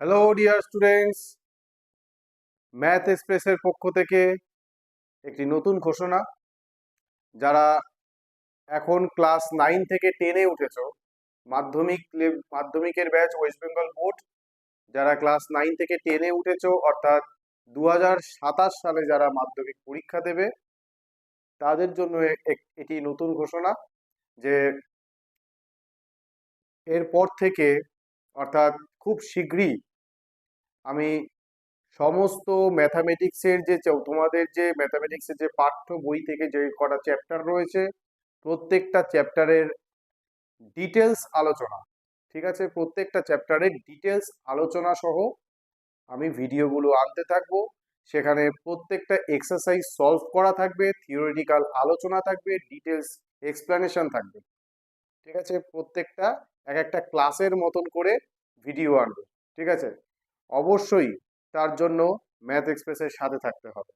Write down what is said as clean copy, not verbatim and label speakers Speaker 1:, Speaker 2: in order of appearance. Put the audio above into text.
Speaker 1: Hello dear students, math এক্সপ্রেসের পক্ষ থেকে একটি নতুন ঘোষণা। যারা এখন ক্লাস 9 থেকে 10-এ উঠেছো, মাধ্যমিকের ব্যাচ ওয়েস্ট বেঙ্গল বোর্ড, যারা ক্লাস 9 থেকে 10-এ উঠেছো অর্থাৎ 2027 সালে যারা মাধ্যমিক পরীক্ষা দেবে তাদের জন্য এটি নতুন ঘোষণা যে এরপর থেকে অর্থাৎ খুব শীঘ্রই আমি সমস্ত ম্যাথামেটিক্সের তোমাদের যে ম্যাথামেটিক্সের যে পাঠ্য বই থেকে যে কটা চ্যাপ্টার রয়েছে প্রত্যেকটা চ্যাপ্টারের ডিটেলস আলোচনা, ঠিক আছে, প্রত্যেকটা চ্যাপ্টারের ডিটেলস আলোচনা সহ আমি ভিডিওগুলো আনতে থাকবো। সেখানে প্রত্যেকটা এক্সারসাইজ সলভ করা থাকবে, থিওরিটিক্যাল আলোচনা থাকবে, ডিটেলস এক্সপ্লেনেশন থাকবে, ঠিক আছে। প্রত্যেকটা এক একটা ক্লাসের মতন করে ভিডিও আনবে, ঠিক আছে। অবশ্যই তার জন্য ম্যাথ এক্সপ্রেসের সাথে থাকতে হবে।